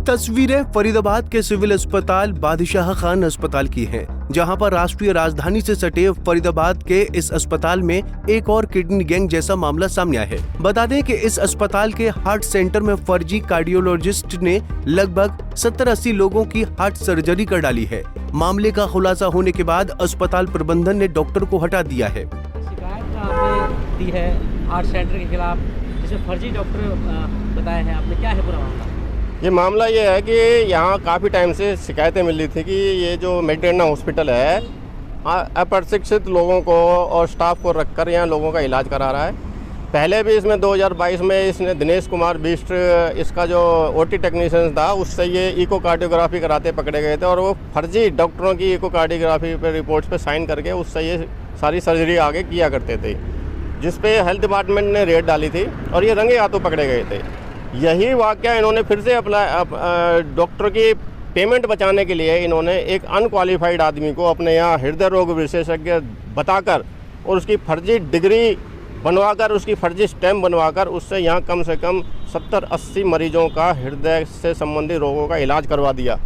तस्वीरें फरीदाबाद के सिविल अस्पताल बादशाह खान अस्पताल की हैं, जहां पर राष्ट्रीय राजधानी से सटे फरीदाबाद के इस अस्पताल में एक और किडनी गैंग जैसा मामला सामने आया है। बता दें कि इस अस्पताल के हार्ट सेंटर में फर्जी कार्डियोलॉजिस्ट ने लगभग 70-80 लोगों की हार्ट सर्जरी कर डाली है। मामले का खुलासा होने के बाद अस्पताल प्रबंधन ने डॉक्टर को हटा दिया है। शिकायत आपने दी है हार्ट सेंटर के खिलाफ, जिसमें फर्जी डॉक्टर बताया है आपने, क्या है पूरा मामला? ये मामला ये है कि यहाँ काफ़ी टाइम से शिकायतें मिल रही थी कि ये जो मेडिटेरेना हॉस्पिटल है अप्रशिक्षित लोगों को और स्टाफ को रखकर यहाँ लोगों का इलाज करा रहा है। पहले भी इसमें 2022 में इसने दिनेश कुमार बिष्ट, इसका जो ओटी टेक्नीशियन था, उससे ये इकोकार्डियोग्राफी कराते पकड़े गए थे और वो फर्जी डॉक्टरों की इकोकार्डियोग्राफी पर रिपोर्ट्स पे साइन करके उससे ये सारी सर्जरी आगे किया करते थे, जिस पे हेल्थ डिपार्टमेंट ने रेड डाली थी और ये रंगे हाथों पकड़े गए थे। यही वाकया इन्होंने फिर से डॉक्टर की पेमेंट बचाने के लिए इन्होंने एक अनक्वालिफाइड आदमी को अपने यहाँ हृदय रोग विशेषज्ञ बताकर और उसकी फर्जी डिग्री बनवाकर, उसकी फर्जी स्टैम्प बनवाकर उससे यहाँ कम से कम 70-80 मरीजों का हृदय से संबंधित रोगों का इलाज करवा दिया।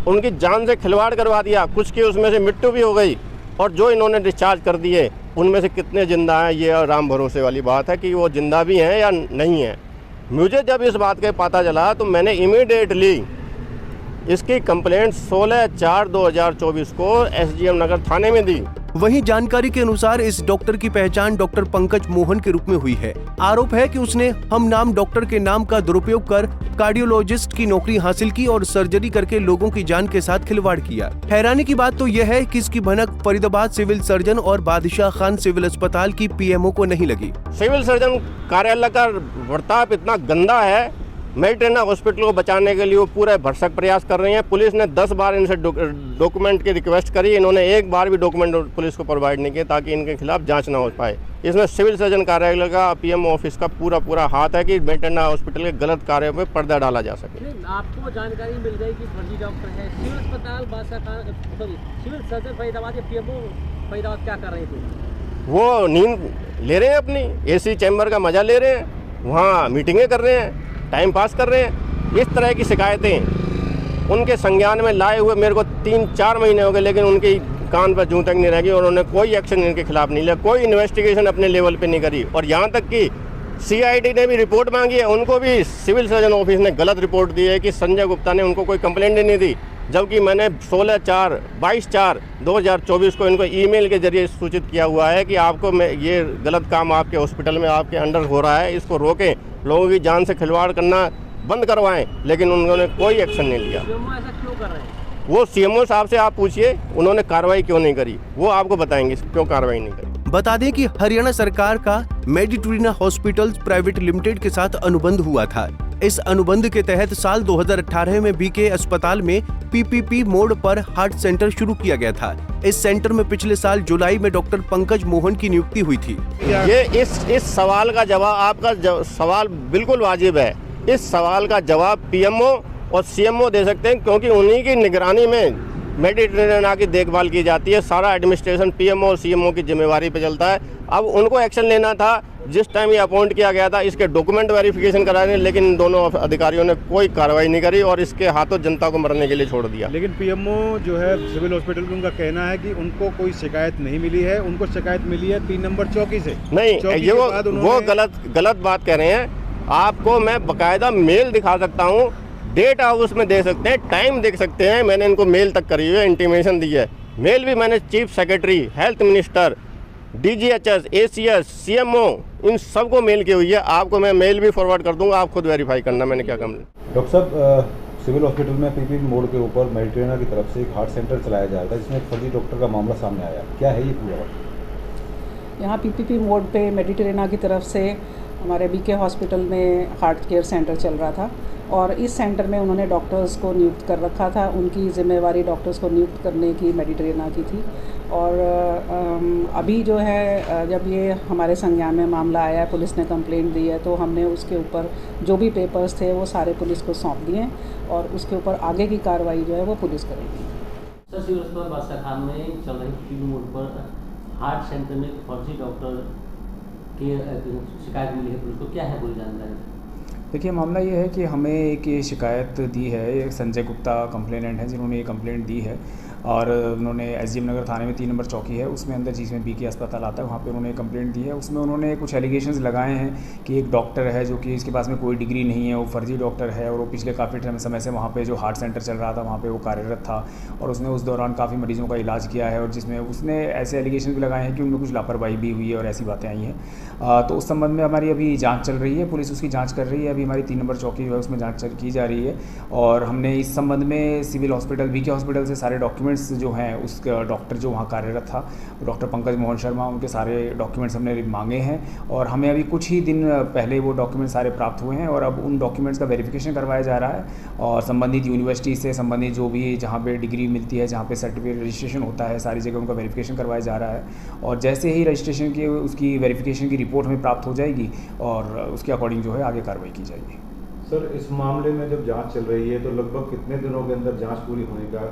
उनकी जान से खिलवाड़ करवा दिया। कुछ की उसमें से मृत्यु भी हो गई और जो इन्होंने डिस्चार्ज कर दिए उनमें से कितने जिंदा हैं, ये राम भरोसे वाली बात है कि वो जिंदा भी हैं या नहीं हैं। मुझे जब इस बात का पता चला तो मैंने इमीडिएटली इसकी कंप्लेंट 16/4/2024 को एसडीएम नगर थाने में दी। वहीं जानकारी के अनुसार इस डॉक्टर की पहचान डॉक्टर पंकज मोहन के रूप में हुई है। आरोप है कि उसने हम नाम डॉक्टर के नाम का दुरुपयोग कर कार्डियोलॉजिस्ट की नौकरी हासिल की और सर्जरी करके लोगों की जान के साथ खिलवाड़ किया। हैरानी की बात तो यह है कि इसकी भनक फरीदाबाद सिविल सर्जन और बादशाह खान सिविल अस्पताल की पीएमओ को नहीं लगी। सिविल सर्जन कार्यालय का बर्ताव इतना गंदा है, मेडिटेरेना हॉस्पिटल को बचाने के लिए वो पूरे भरसक प्रयास कर रहे हैं। पुलिस ने 10 बार इनसे डॉक्यूमेंट की रिक्वेस्ट करी, इन्होंने एक बार भी डॉक्यूमेंट पुलिस को प्रोवाइड नहीं किए ताकि इनके खिलाफ जांच ना हो पाए। इसमें सिविल सर्जन कार्यालय का, पीएमओ ऑफिस का पूरा हाथ है कि मेडिटेरेना हॉस्पिटल के गलत कार्यों पर पर्दा डाला जा सके। आपको जानकारी मिल गई कि फर्जी डॉक्टर है, सिविल अस्पताल सिविल सर्जन फरीदाबाद के पीएमओ फरीदाबाद क्या कर रहे थे? वो नींद ले रहे हैं, अपनी एसी चैम्बर का मजा ले रहे हैं, वहाँ मीटिंगें कर रहे हैं, टाइम पास कर रहे हैं। इस तरह की शिकायतें उनके संज्ञान में लाए हुए मेरे को 3-4 महीने हो गए, लेकिन उनकी कान पर जूं तक नहीं रह गई और उन्होंने कोई एक्शन इनके खिलाफ नहीं लिया, कोई इन्वेस्टिगेशन अपने लेवल पे नहीं करी। और यहाँ तक कि सीआईडी ने भी रिपोर्ट मांगी है, उनको भी सिविल सर्जन ऑफिस ने गलत रिपोर्ट दी है कि संजय गुप्ता ने उनको कोई कंप्लेंट ही नहीं दी, जबकि मैंने 22/4/2024 को इनको ईमेल के जरिए सूचित किया हुआ है कि आपको ये गलत काम आपके हॉस्पिटल में आपके अंडर हो रहा है, इसको रोकें, लोगों की जान से खिलवाड़ करना बंद करवाएं, लेकिन उन्होंने कोई एक्शन नहीं लिया। ऐसा क्यों कर रहे हैं? वो सीएमओ साहब से आप पूछिए, उन्होंने कार्रवाई क्यों नहीं करी, वो आपको बताएंगे क्यों कार्रवाई नहीं करी। बता दें कि हरियाणा सरकार का मेडिटेरेना हॉस्पिटल्स प्राइवेट लिमिटेड के साथ अनुबंध हुआ था। इस अनुबंध के तहत साल 2018 में बीके अस्पताल में पीपीपी मोड पर हार्ट सेंटर शुरू किया गया था। इस सेंटर में पिछले साल जुलाई में डॉक्टर पंकज मोहन की नियुक्ति हुई थी। ये इस सवाल का जवाब, आपका सवाल बिल्कुल वाजिब है। इस सवाल का जवाब पीएमओ और सीएमओ दे सकते हैं, क्योंकि उन्हीं की निगरानी में मेडिटेरेना की देखभाल की जाती है। सारा एडमिनिस्ट्रेशन पीएमओ और सीएमओ की जिम्मेवारी पे चलता है। अब उनको एक्शन लेना था जिस टाइम ये अपॉइंट किया गया था, इसके डॉक्यूमेंट वेरिफिकेशन कराने, लेकिन इन दोनों अधिकारियों ने कोई कार्रवाई नहीं करी और इसके हाथों जनता को मरने के लिए छोड़ दिया। लेकिन पीएमओ जो है सिविल हॉस्पिटल में, उनका कहना है कि उनको कोई शिकायत नहीं मिली है, उनको शिकायत मिली है 3 नंबर चौकी से। नहीं, ये वो गलत बात कह रहे हैं। आपको मैं बाकायदा मेल दिखा सकता हूँ, डेट हाउस में दे सकते हैं, टाइम देख सकते हैं, मैंने इनको मेल तक करी हुई है, इंटीमेशन दी है। मेल भी मैंने chief secretary, health minister, DGHS, ACS, CMO, इन सबको मेल की हुई है। आपको मैं मेल भी फॉरवर्ड कर दूंगा, आप खुद वेरीफाई करना मैंने क्या काम। डॉक्टर साहब, सिविल हॉस्पिटल में पीपी मोड के ऊपर मेडिटेरेना की तरफ से एक हार्ट सेंटर चलाया जा रहा था, जिसमें एक फर्जी डॉक्टर का मामला सामने आया, क्या है ये पूरा? यहाँ पीपीपी मोड पे मेडिटेरेना की तरफ से हमारे बीके हॉस्पिटल में हार्ट केयर सेंटर चल रहा था और इस सेंटर में उन्होंने डॉक्टर्स को नियुक्त कर रखा था। उनकी जिम्मेवारी डॉक्टर्स को नियुक्त करने की मेडिटेरेना की थी। और अभी जो है, जब ये हमारे संज्ञान में मामला आया है, पुलिस ने कंप्लेंट दी है, तो हमने उसके ऊपर जो भी पेपर्स थे वो सारे पुलिस को सौंप दिए और उसके ऊपर आगे की कार्रवाई जो है वो पुलिस करेगी। सर, सिविल अस्पताल बादशाह खान में चल रही पीपीपी मोड पर हार्ट सेंटर में फर्जी डॉक्टर की शिकायत मिली है पुलिस को, क्या है पूरी जानकारी? देखिए मामला ये है कि हमें एक ये शिकायत दी है, एक संजय गुप्ता कंप्लेनेंट हैं जिन्होंने ये कंप्लेंट दी है और उन्होंने एसडीएम नगर थाने में 3 नंबर चौकी है उसमें अंदर जिसमें बीके अस्पताल आता है वहाँ पे उन्होंने कंप्लेंट दी है। उसमें उन्होंने कुछ एलिगेशंस लगाए हैं कि एक डॉक्टर है जो कि इसके पास में कोई डिग्री नहीं है, वो फर्जी डॉक्टर है और वो पिछले काफ़ी समय से वहाँ पे जो हार्ट सेंटर चल रहा था वहाँ पे वो कार्यरत था और उसने उस दौरान काफ़ी मरीज़ों का इलाज किया है और जिसमें उसने ऐसे एलिगेशन भी लगाए हैं कि उनमें कुछ लापरवाही भी हुई है और ऐसी बातें आई हैं। तो उस संबंध में हमारी अभी जाँच चल रही है, पुलिस उसकी जाँच कर रही है। अभी हमारी 3 नंबर चौकी जो है उसमें जाँच की जा रही है और हमने इस संबंध में सिविल हॉस्पिटल बीके हॉस्पिटल से सारे डॉक्यूमेंट्स जो हैं उस डॉक्टर जो वहाँ कार्यरत था डॉक्टर पंकज मोहन शर्मा, उनके सारे डॉक्यूमेंट्स हमने मांगे हैं और हमें अभी कुछ ही दिन पहले वो डॉक्यूमेंट्स सारे प्राप्त हुए हैं और अब उन डॉक्यूमेंट्स का वेरिफिकेशन करवाया जा रहा है और संबंधित यूनिवर्सिटी से संबंधित जो भी जहाँ पे डिग्री मिलती है, जहाँ पे सर्टिफिकेट रजिस्ट्रेशन होता है, सारी जगह उनका वेरिफिकेशन करवाया जा रहा है और जैसे ही रजिस्ट्रेशन की उसकी वेरिफिकेशन की रिपोर्ट हमें प्राप्त हो जाएगी और उसके अकॉर्डिंग जो है आगे कार्रवाई की जाएगी। सर, इस मामले में जब जांच चल रही है तो लगभग कितने दिनों के अंदर जांच पूरी होने का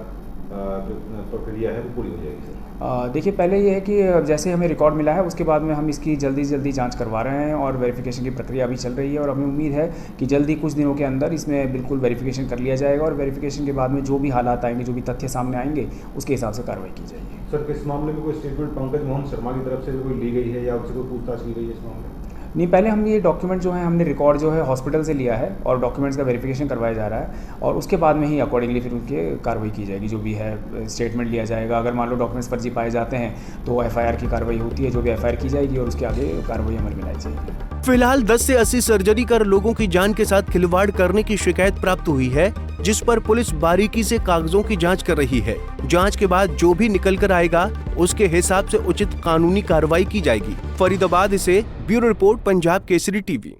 जो प्रक्रिया है वो पूरी हो जाएगी सर? देखिए पहले ये है कि जैसे हमें रिकॉर्ड मिला है उसके बाद में हम इसकी जल्दी से जल्दी जांच करवा रहे हैं और वेरिफिकेशन की प्रक्रिया अभी चल रही है और हमें उम्मीद है कि जल्दी कुछ दिनों के अंदर इसमें बिल्कुल वेरिफिकेशन कर लिया जाएगा और वेरिफिकेशन के बाद में जो भी हालात आएंगे, जो भी तथ्य सामने आएंगे उसके हिसाब से कार्रवाई की जाएगी। सर, इस मामले में कोई स्टेटमेंट पंकज मोहन शर्मा की तरफ से कोई ली गई है या उससे कोई पूछताछ की गई है इस मामले में? नहीं, पहले हम ये डॉक्यूमेंट जो है हमने रिकॉर्ड जो है हॉस्पिटल से लिया है और डॉक्यूमेंट्स का वेरिफिकेशन करवाया जा रहा है और उसके बाद में ही अकॉर्डिंगली फिर उनकी कार्रवाई की जाएगी। जो भी है स्टेटमेंट लिया जाएगा, अगर मान लो डॉक्यूमेंट्स फर्जी पाए जाते हैं तो एफआईआर की कार्रवाई होती है, जो भी एफआईआर की जाएगी और उसके आगे कार्रवाई अमल में लाई जाएगी। फिलहाल 10 से 80 सर्जरी कर लोगों की जान के साथ खिलवाड़ करने की शिकायत प्राप्त हुई है, जिस पर पुलिस बारीकी से कागजों की जांच कर रही है। जांच के बाद जो भी निकल कर आएगा उसके हिसाब से उचित कानूनी कार्रवाई की जाएगी। फरीदाबाद से bureau report, Punjab Kesari TV.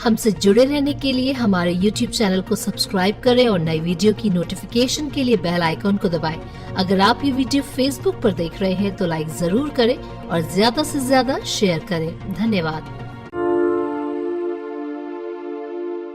हमसे जुड़े रहने के लिए हमारे YouTube चैनल को सब्सक्राइब करें और नई वीडियो की नोटिफिकेशन के लिए बेल आइकॉन को दबाएं। अगर आप ये वीडियो Facebook पर देख रहे हैं तो लाइक जरूर करें और ज्यादा से ज्यादा शेयर करें। धन्यवाद।